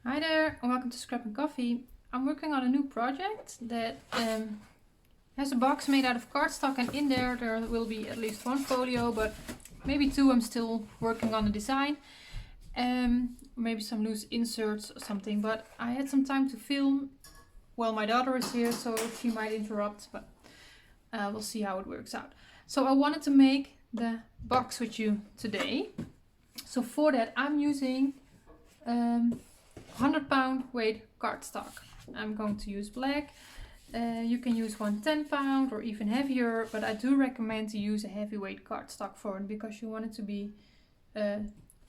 Hi there and welcome to Scrap and Coffee. I'm working on a new project that has a box made out of cardstock, and in there will be at least one folio, but maybe two. I'm still working on the design. Maybe some loose inserts or something, but I had some time to film. Well, my daughter is here, so she might interrupt, but we'll see how it works out. So I wanted to make the box with you today. So for that I'm using 100-pound weight cardstock. I'm going to use black. You can use 110-pound or even heavier, but I do recommend to use a heavyweight cardstock for it because you want it to be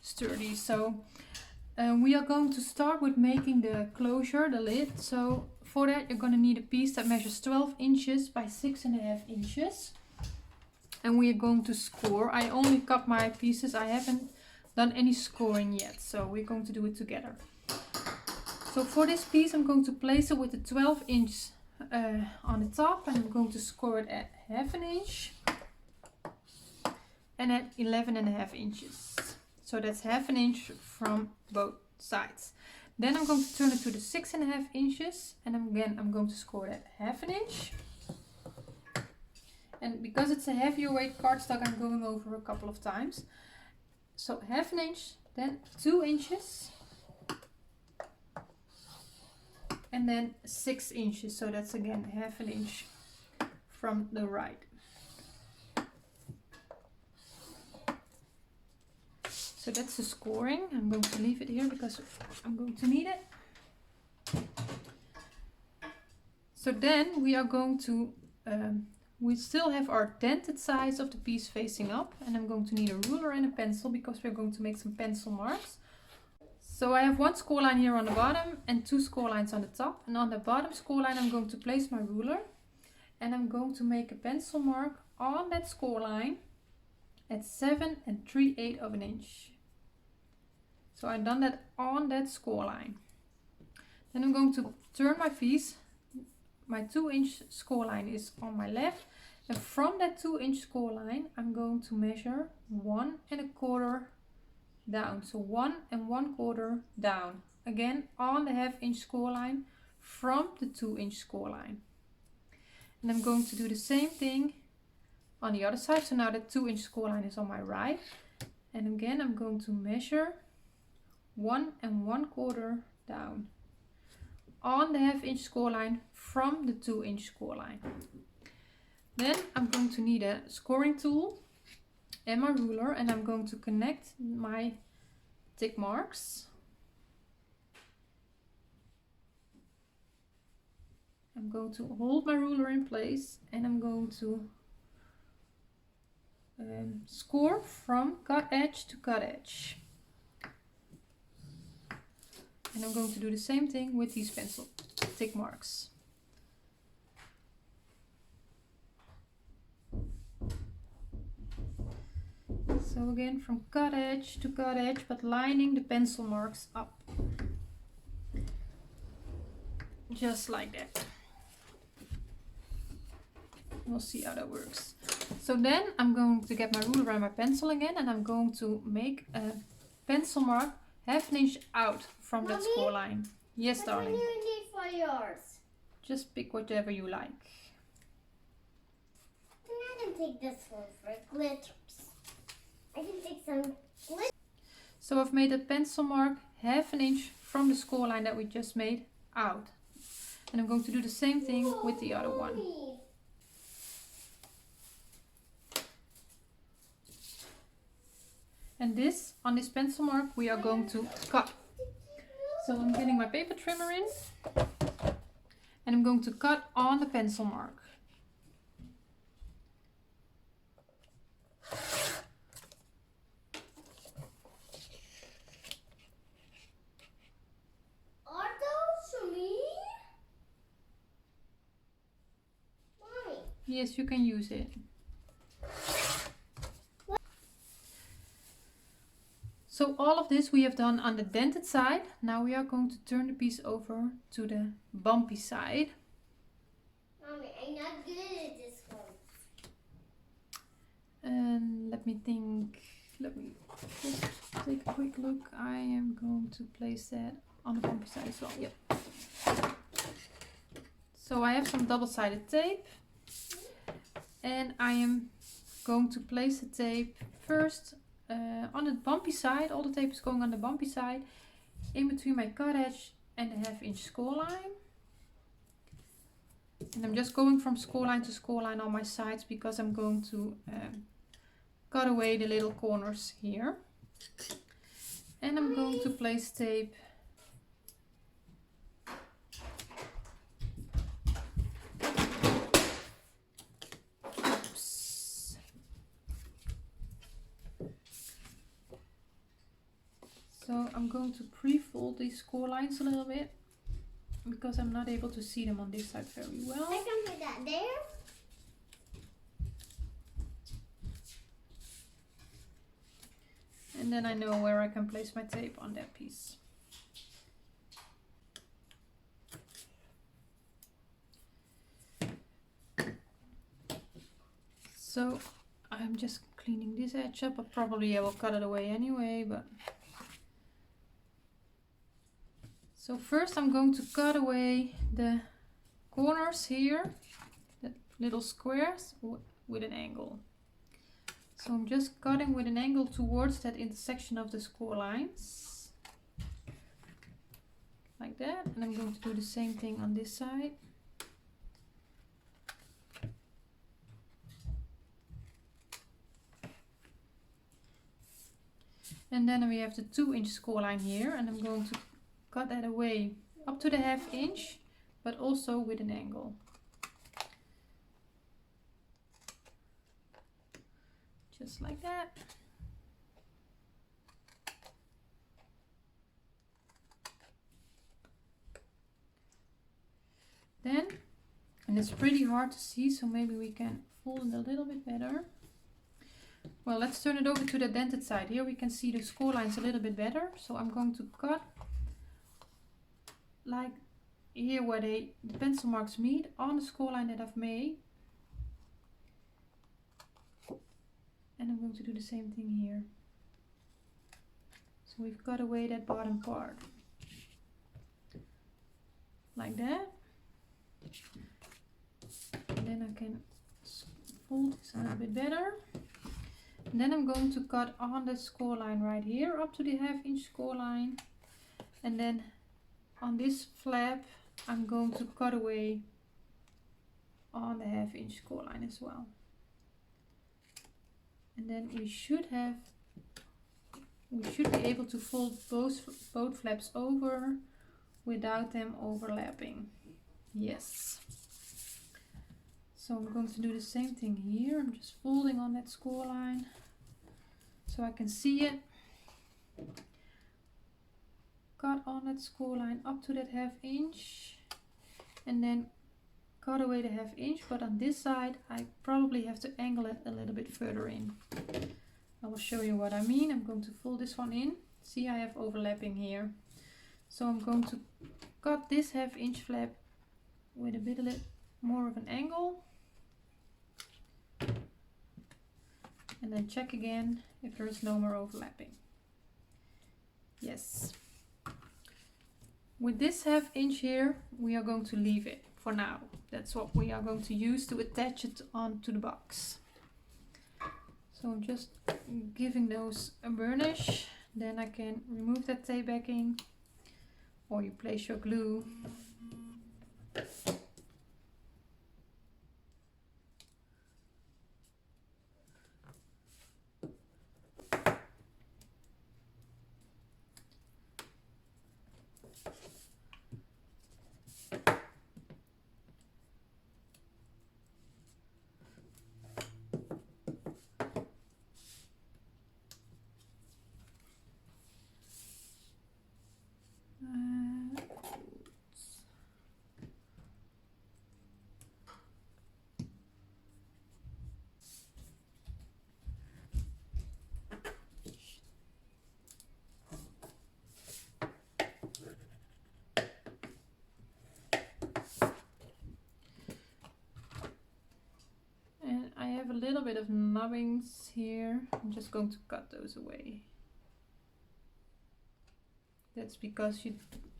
sturdy. So we are going to start with making the closure, the lid. So for that you're going to need a piece that measures 12 inches by 6.5 inches. And we are going to score. I only cut my pieces. I haven't done any scoring yet, so we're going to do it together. So for this piece I'm going to place it with the 12 inch on the top, and I'm going to score it at 1/2 inch and at 11.5 inches. So that's 1/2 inch from both sides. Then I'm going to turn it to the 6.5 inches, and again I'm going to score it at 1/2 inch. And because it's a heavier weight cardstock, I'm going over a couple of times. So 1/2 inch, then 2 inches, and then 6 inches. So that's again 1/2 inch from the right. So that's the scoring. I'm going to leave it here because I'm going to need it. So then we are going to we still have our dented sides of the piece facing up, and I'm going to need a ruler and a pencil because we're going to make some pencil marks. So I have one score line here on the bottom and two score lines on the top, and on the bottom score line I'm going to place my ruler, and I'm going to make a pencil mark on that score line at 7 3/8 of an inch. So I've done that on that score line. Then I'm going to turn my piece. My 2-inch score line is on my left, and from that 2-inch score line I'm going to measure 1 1/4 down. So 1 1/4 down, again on the 1/2 inch score line from the 2-inch score line. And I'm going to do the same thing on the other side. So now the 2-inch score line is on my right, and again I'm going to measure 1 1/4 down on the 1/2 inch score line from the 2-inch score line. Then I'm going to need a scoring tool and my ruler, and I'm going to connect my tick marks. I'm going to hold my ruler in place, and I'm going to score from cut edge to cut edge. And I'm going to do the same thing with these pencil tick marks. So again, from cut edge to cut edge, but lining the pencil marks up. Just like that. We'll see how that works. So then I'm going to get my ruler and my pencil again, and I'm going to make a pencil mark 1/2 inch out from that score line. Yes, darling. What do you need for yours? Just pick whatever you like. Then I can take this one for glitters. I can take some glitter. So I've made a pencil mark 1/2 inch from the score line that we just made out. And I'm going to do the same thing with the other one. And this, on this pencil mark, we are going to cut. So I'm getting my paper trimmer in, and I'm going to cut on the pencil mark. Are those for me? Mommy. Yes, you can use it. So all of this we have done on the dented side. Now we are going to turn the piece over to the bumpy side. Mommy, I'm not good at this one. And let me think. Let me just take a quick look. I am going to place that on the bumpy side as well. Yep. So I have some double-sided tape, and I am going to place the tape first on the bumpy side. All the tape is going on the bumpy side, in between my cut edge and the 1/2 inch score line. And I'm just going from score line to score line on my sides because I'm going to cut away the little corners here. And I'm going to place tape So I'm going to pre-fold these score lines a little bit because I'm not able to see them on this side very well. I can put that there. And then I know where I can place my tape on that piece. So I'm just cleaning this edge up, but probably I will cut it away anyway, but so first I'm going to cut away the corners here, the little squares, with an angle. So I'm just cutting with an angle towards that intersection of the score lines, like that, and I'm going to do the same thing on this side. And then we have the 2 inch score line here, and I'm going to cut that away up to the 1/2 inch, but also with an angle. Just like that. Then, and it's pretty hard to see, so maybe we can fold it a little bit better. Well, let's turn it over to the dented side. Here we can see the score lines a little bit better. So I'm going to cut like here where the pencil marks meet on the score line that I've made. And I'm going to do the same thing here. So we've cut away that bottom part. Like that. And then I can fold this a little bit better. And then I'm going to cut on the score line right here up to the 1/2 inch score line. And then on this flap I'm going to cut away on the 1/2 inch score line as well. And then we should be able to fold both flaps over without them overlapping. Yes. So I'm going to do the same thing here. I'm just folding on that score line so I can see it. Cut on that score line up to that 1/2 inch and then cut away the 1/2 inch, but on this side I probably have to angle it a little bit further in. I will show you what I mean. I'm going to fold this one in. See, I have overlapping here. So I'm going to cut this 1/2 inch flap with a bit more of an angle. And then check again if there is no more overlapping. Yes. With this 1/2 inch here, we are going to leave it for now. That's what we are going to use to attach it onto the box. So I'm just giving those a burnish. Then I can remove that tape backing, or you place your glue. I have a little bit of nubbings here. I'm just going to cut those away. That's because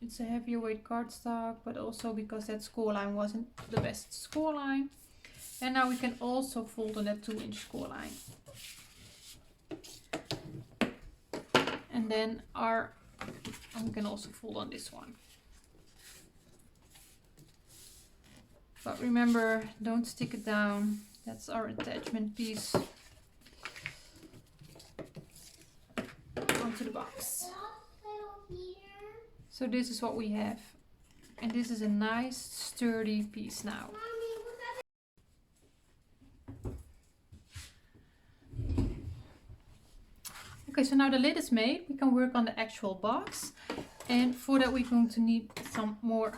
it's a heavier weight cardstock, but also because that score line wasn't the best score line. And now we can also fold on that 2-inch score line. And then we can also fold on this one. But remember, don't stick it down. That's our attachment piece onto the box. So this is what we have. And this is a nice sturdy piece now. Okay, so now the lid is made, we can work on the actual box. And for that we're going to need some more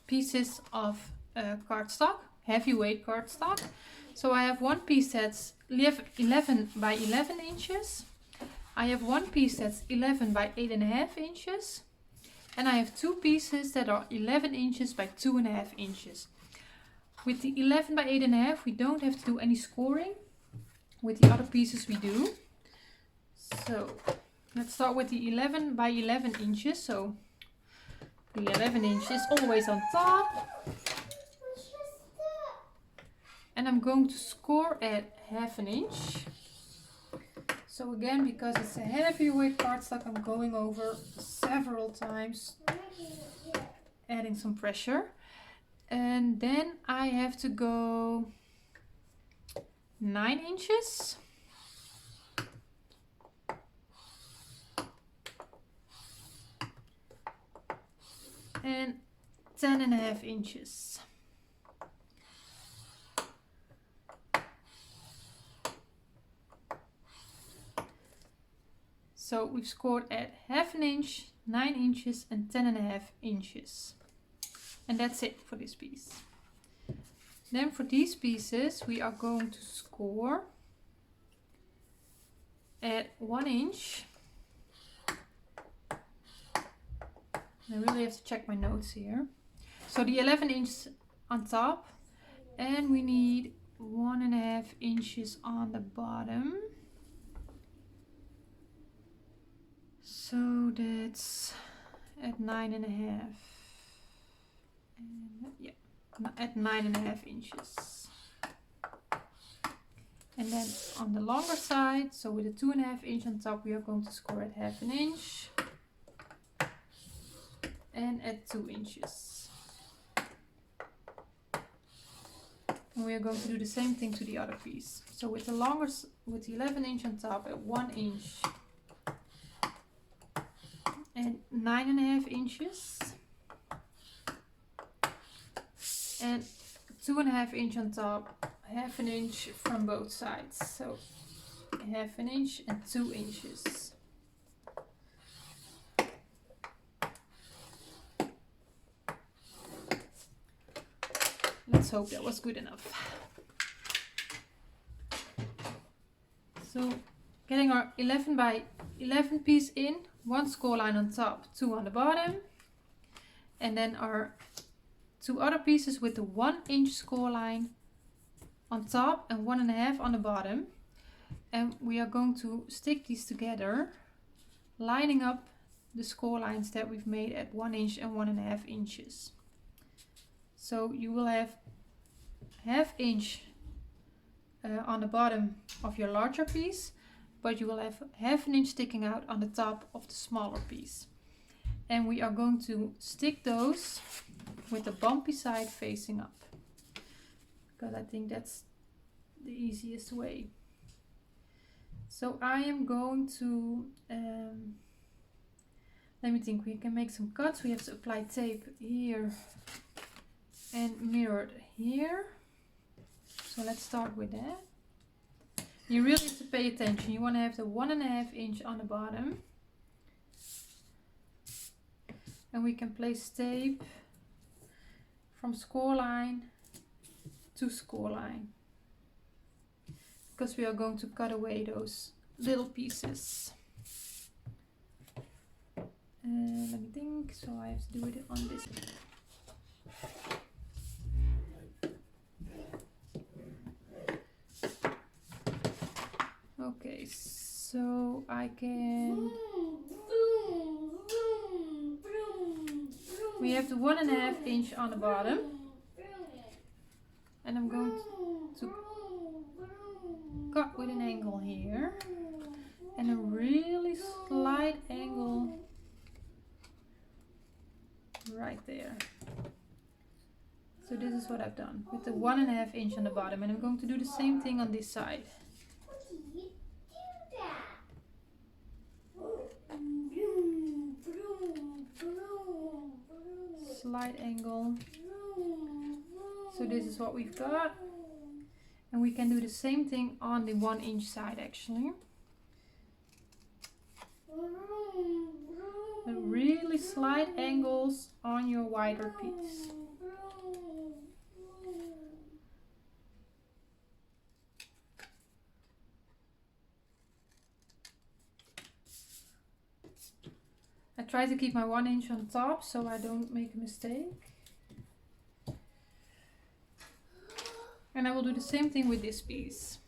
pieces of cardstock, heavyweight cardstock. So I have one piece that's 11 by 11 inches. I have one piece that's 11 by 8.5 inches. And I have two pieces that are 11 inches by 2.5 inches. With the 11 by 8.5 we don't have to do any scoring. With the other pieces we do. So let's start with the 11 by 11 inches. So the 11 inches always on top. And I'm going to score at 1/2 inch. So again, because it's a heavyweight cardstock, I'm going over several times, adding some pressure. And then I have to go 9 inches. And 10.5 inches. So we've scored at 1/2 inch, 9 inches and 10.5 inches. And that's it for this piece. Then for these pieces we are going to score at 1 inch. I really have to check my notes here. So the 11 inches on top, and we need 1.5 inches on the bottom. So that's at 9.5. And yeah, at 9.5 inches. And then on the longer side, so with a 2.5 inch on top, we are going to score at 1/2 inch. And at 2 inches. And we are going to do the same thing to the other piece. So with the 11 inch on top at 1 inch and 9.5 inches. And 2.5 inch on top, 1/2 inch from both sides. So 1/2 inch and 2 inches. Let's hope that was good enough. So getting our 11 by 11 piece in, 1 score line on top, 2 on the bottom. And then our 2 other pieces with the 1 inch score line on top and 1.5 on the bottom. And we are going to stick these together, lining up the score lines that we've made at 1 inch and 1.5 inches. So you will have 1/2 inch on the bottom of your larger piece, but you will have 1/2 inch sticking out on the top of the smaller piece. And we are going to stick those with the bumpy side facing up, because I think that's the easiest way. So I am going to, let me think, we can make some cuts. We have to apply tape here and mirror it here. So let's start with that. You really have to pay attention. You want to have the 1.5 inch on the bottom. And we can place tape from score line to score line, because we are going to cut away those little pieces. Let me think. So I have to do it on this. Okay, so I can We have the 1.5 inch on the bottom, and I'm going to cut with an angle here and a really slight angle right there. So this is what I've done with the 1.5 inch on the bottom, and I'm going to do the same thing on this side. Slight angle. So this is what we've got, and we can do the same thing on the 1 inch side actually. And really slight angles on your wider piece. I try to keep my 1 inch on top so I don't make a mistake. And I will do the same thing with this piece.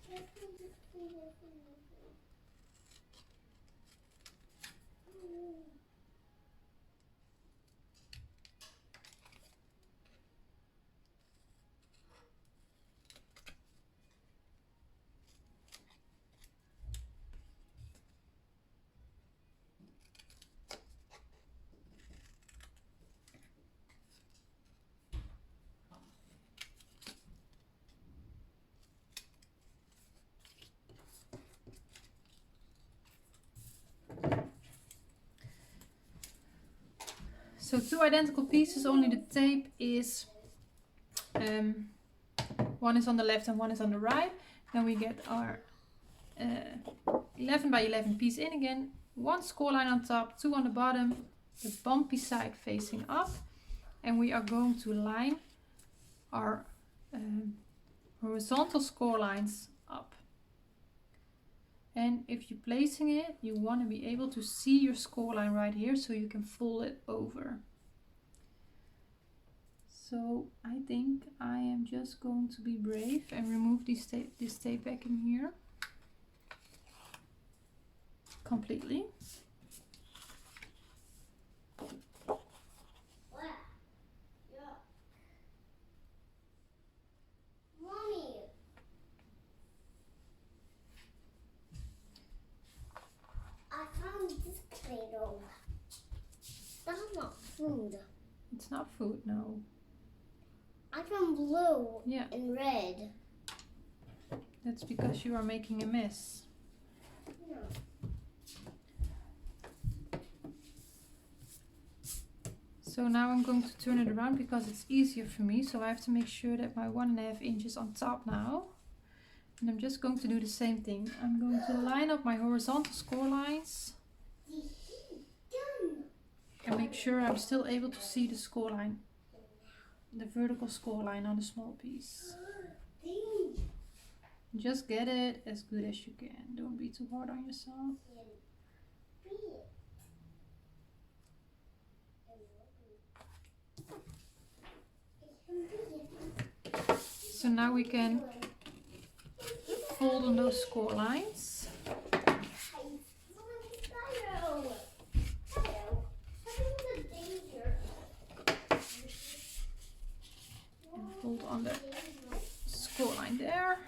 So 2 identical pieces, only the tape is, one is on the left and one is on the right. Then we get our 11 by 11 piece in again, 1 score line on top, 2 on the bottom, the bumpy side facing up, and we are going to line our horizontal score lines up. And if you're placing it, you want to be able to see your score line right here so you can fold it over. So I think I am just going to be brave and remove this tape back in here completely. That's not food. It's not food, no. I found blue and red. That's because you are making a mess. No. So now I'm going to turn it around because it's easier for me. So I have to make sure that my 1.5 inch is on top now. And I'm just going to do the same thing. I'm going to line up my horizontal score lines. And make sure I'm still able to see the score line. The vertical score line on the small piece. Just get it as good as you can. Don't be too hard on yourself. So now we can fold on those score lines. And fold on the score line there.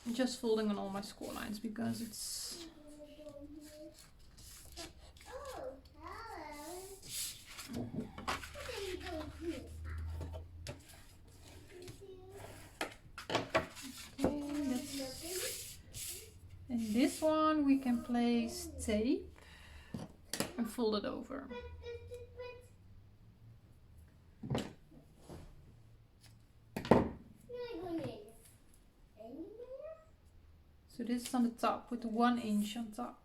I'm just folding on all my score lines because it's and this one we can place tape and fold it over. So this is on the top with the 1 inch on top.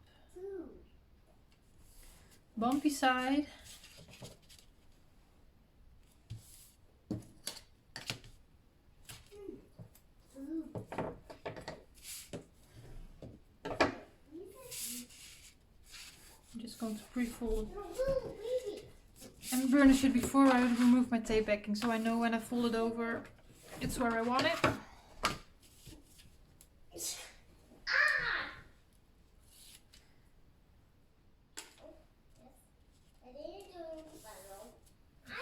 Bumpy side. I'm just going to pre-fold and burnish it before I remove my tape backing, so I know when I fold it over, it's where I want it.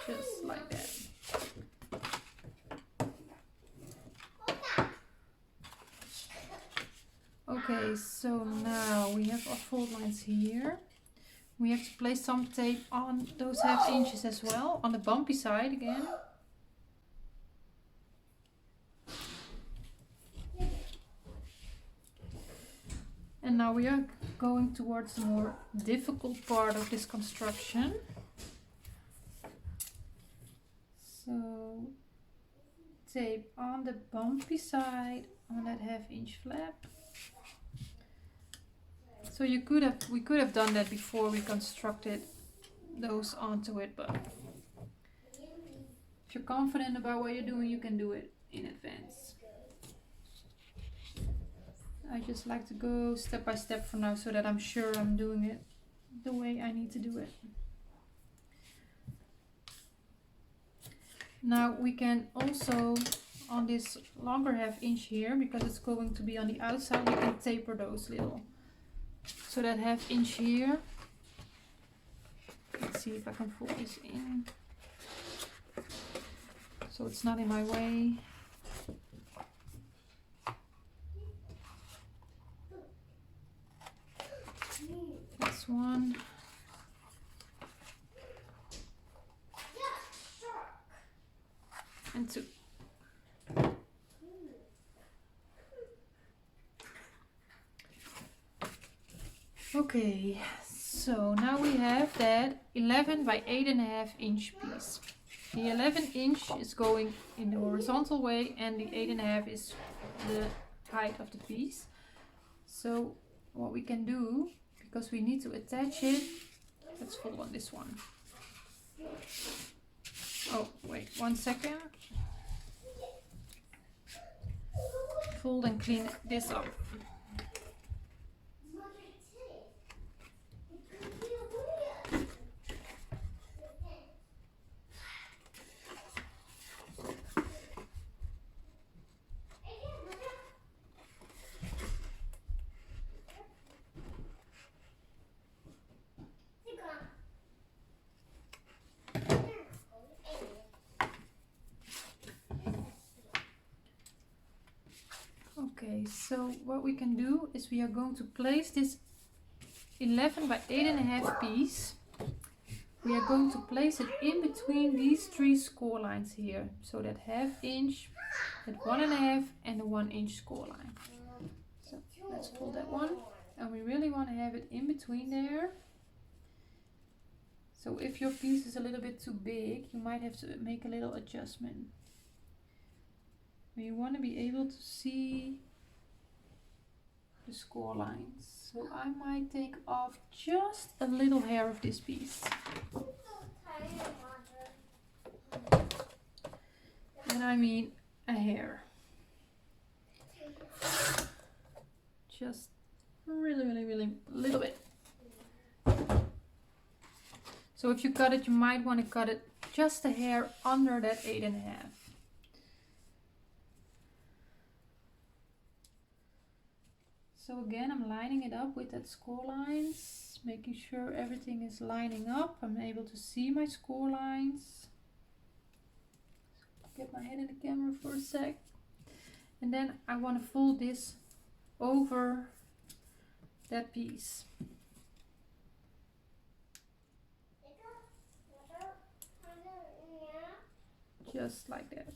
Just like that. Okay, so now we have our fold lines here. We have to place some tape on those 1/2 inches as well, on the bumpy side again. And now we are going towards the more difficult part of this construction. So tape on the bumpy side on that 1/2 inch flap. So we could have done that before we constructed those onto it, but if you're confident about what you're doing, you can do it in advance. I just like to go step by step for now so that I'm sure I'm doing it the way I need to do it. Now we can also, on this longer 1/2 inch here, because it's going to be on the outside, we can taper those little. So that 1/2 inch here, let's see if I can fold this in so it's not in my way. This one. And 2. Okay, so now we have that 11 by 8.5 inch piece. The 11 inch is going in the horizontal way and the 8.5 is the height of the piece. So what we can do, because we need to attach it, let's fold on this one. Oh, wait 1 second. Fold and clean this up. Okay, so what we can do is we are going to place this 11 by 8.5 piece. We are going to place it in between these 3 score lines here. So that 1/2 inch, that 1.5 and the 1 inch score line. So let's fold that one. And we really want to have it in between there. So if your piece is a little bit too big, you might have to make a little adjustment. You want to be able to see the score lines. So I might take off just a little hair of this piece. And I mean a hair. Just really little bit. So if you cut it, you might want to cut it just a hair under that 8.5. So again, I'm lining it up with that score lines, making sure everything is lining up. I'm able to see my score lines. Get my head in the camera for a sec. And then I want to fold this over that piece. Just like that.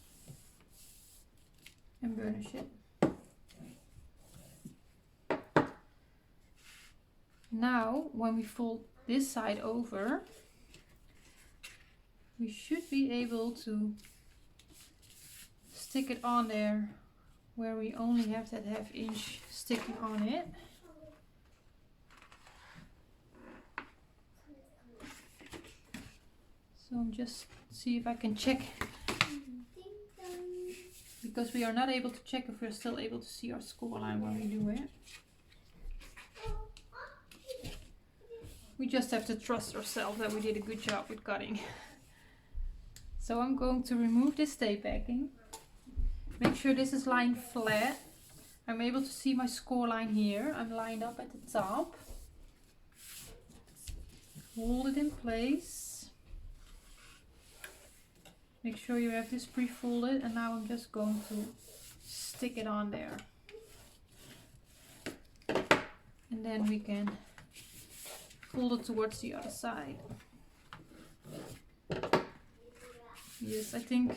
And burnish it. Now, when we fold this side over, we should be able to stick it on there where we only have that 1/2 inch sticking on it. So I'm just see if I can check, because we are not able to check if we're still able to see our score line when we do it. We just have to trust ourselves that we did a good job with cutting. So I'm going to remove this tape backing. Make sure this is lined flat. I'm able to see my score line here. I'm lined up at the top. Hold it in place. Make sure you have this pre-folded, and now I'm just going to stick it on there. And then we can fold it towards the other side. Yes, I think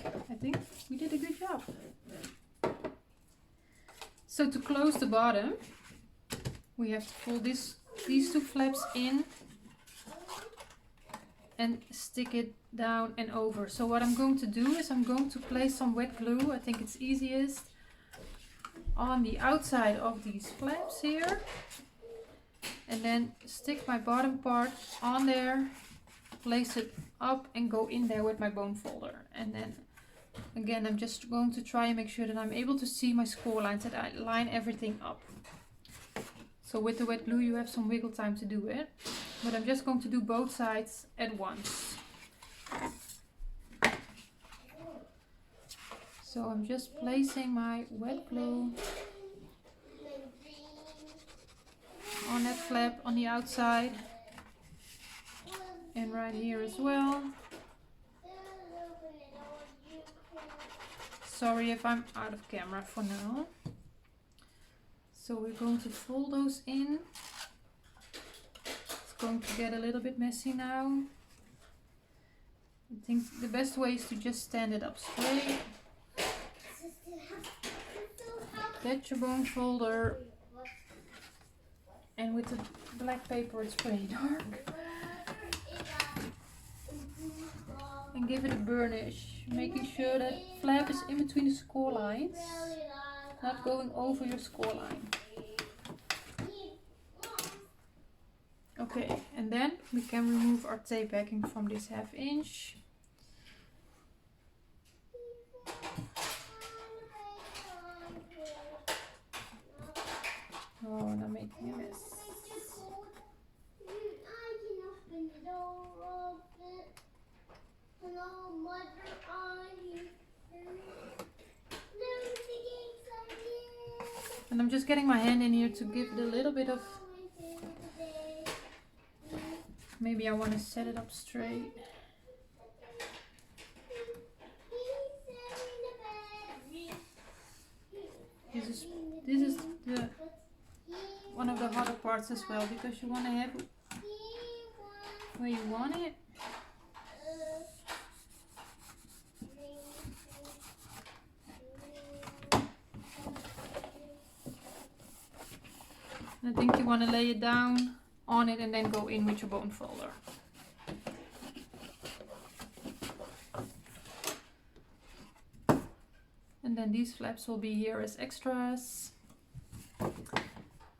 we did a good job. So to close the bottom, we have to fold these two flaps in and stick it down and over. So what I'm going to do is I'm going to place some wet glue. I think it's easiest on the outside of these flaps here, and then stick my bottom part on there, place it up and go in there with my bone folder. And then again, I'm just going to try and make sure that I'm able to see my score lines, that I line everything up. So with the wet glue you have some wiggle time to do it, but I'm just going to do both sides at once. So I'm just placing my wet glue on that flap on the outside, and right here as well. Sorry if I'm out of camera for now. So we're going to fold those in. It's going to get a little bit messy now. I think the best way is to just stand it up straight. Get your bone folder, and with the black paper it's pretty dark. And give it a burnish, making sure that flap is in between the score lines, not going over your score line. Okay, and then we can remove our tape backing from this 1/2 inch. Oh, and I'm making a mess. And I'm just getting my hand in here to give it a little bit of, maybe I want to set it up straight. This is the one of the harder parts as well, because you want to have it where you want it. I think you want to lay it down on it and then go in with your bone folder. And then these flaps will be here as extras.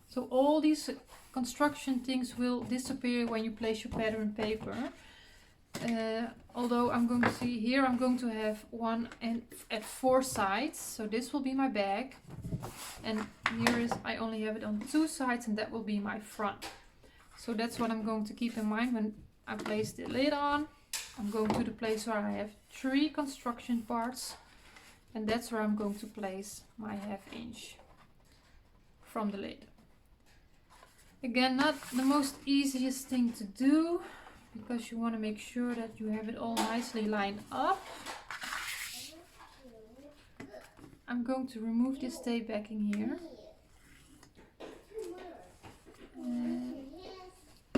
So all these construction things will disappear when you place your pattern paper. Although I'm going to see here, I'm going to have one and at 4 sides. So this will be my back, and here is, I only have it on 2 sides, and that will be my front. So that's what I'm going to keep in mind when I place the lid on. I'm going to the place where I have 3 construction parts, and that's where I'm going to place my 1/2 inch from the lid. Again, not the most easiest thing to do, because you want to make sure that you have it all nicely lined up. I'm going to remove this tape backing here.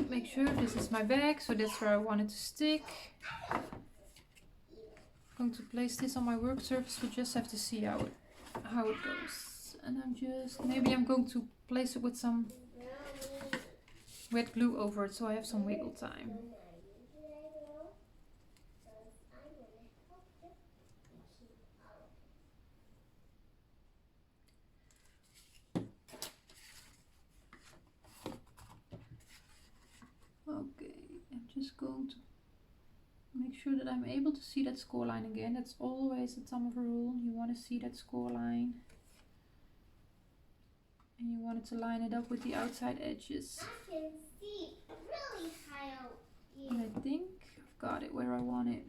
Make sure this is my back, so that's where I want it to stick. I'm going to place this on my work surface. We just have to see how it goes. And maybe I'm going to place it with some wet glue over it, so I have some wiggle time. Okay, I'm just going to make sure that I'm able to see that score line again. That's always the thumb of a rule. You want to see that score line. And you want it to line it up with the outside edges. I can see really high got it where I want it.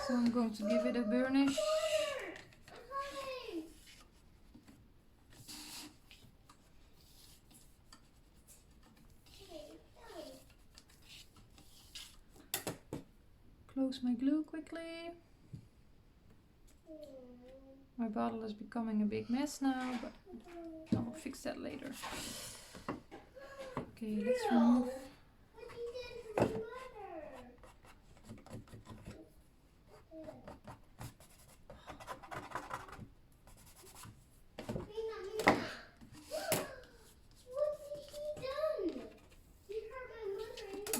So I'm going to give it a burnish. Close my glue quickly. My bottle is becoming a big mess now, but I'll fix that later. Okay, let's remove.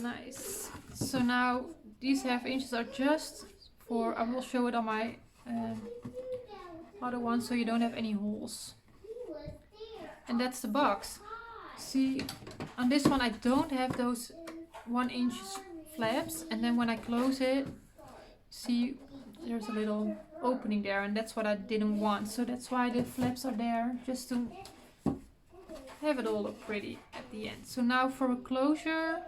Nice. So now these 1/2 inches are just for, I will show it on my other one so you don't have any holes. And that's the box. See, on this one I don't have those 1 inch flaps, and then when I close it, see there's a little opening there, and that's what I didn't want. So that's why the flaps are there, just to have it all look pretty at the end. So now for a closure,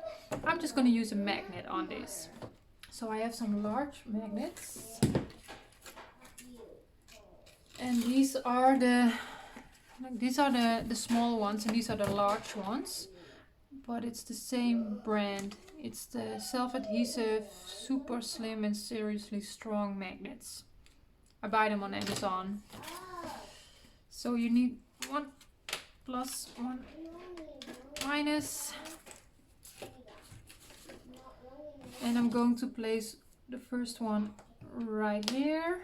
I'm just going to use a magnet on this. So I have some large magnets, and these are the small ones, and these are the large ones, but it's the same brand. It's the self-adhesive, super slim and seriously strong magnets. I buy them on Amazon. So you need 1 plus, 1 minus. And I'm going to place the first one right here.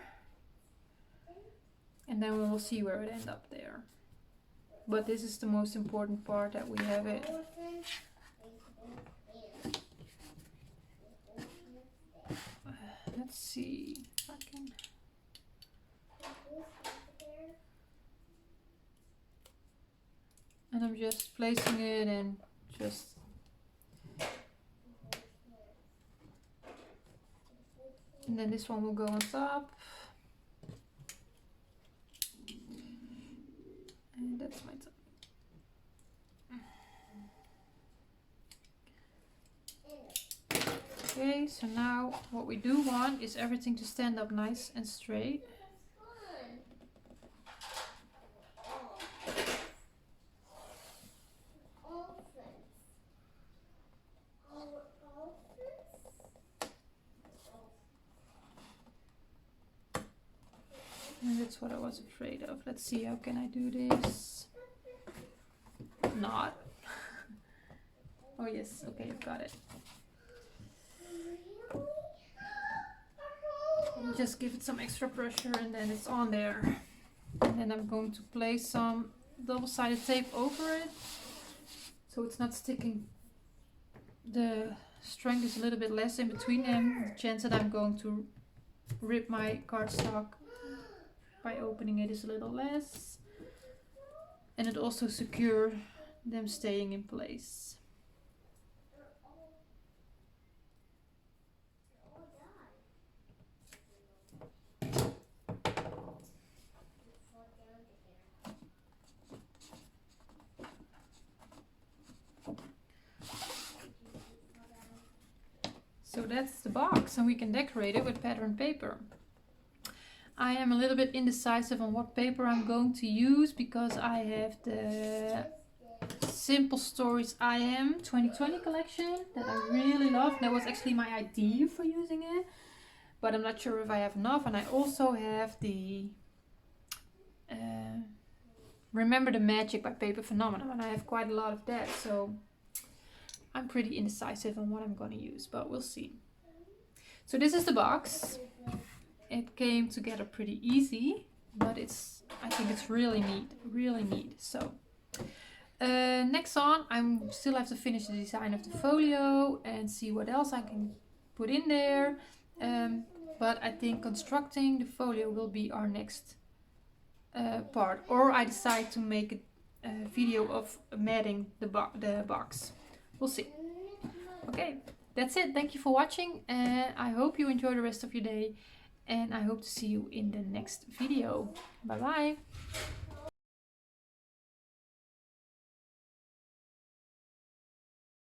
And then we will see where it ends up there. But this is the most important part, that we have it. Let's see if I can. And I'm just placing it and just. And then this one will go on top. And that's my top. Okay, so now what we do want is everything to stand up nice and straight. And that's what I was afraid of. Let's see, how can I do this? Not. Oh yes, okay, I've got it. And just give it some extra pressure and then it's on there. And then I'm going to place some double-sided tape over it, so it's not sticking. The strength is a little bit less in between them. The chance that I'm going to rip my cardstock by opening it is a little less. And it also secures them staying in place. So that's the box, and we can decorate it with pattern paper. I am a little bit indecisive on what paper I'm going to use, because I have the Simple Stories I Am 2020 collection that I really love. That was actually my idea for using it, but I'm not sure if I have enough. And I also have the Remember the Magic by Paper Phenomenon, and I have quite a lot of that, so I'm pretty indecisive on what I'm going to use, but we'll see. So this is the box. It came together pretty easy, but I think it's really neat, really neat. So next on, I still have to finish the design of the folio and see what else I can put in there. But I think constructing the folio will be our next part, or I decide to make a video of matting the box. We'll see. Okay, that's it. Thank you for watching. I hope you enjoy the rest of your day, and I hope to see you in the next video. Bye bye.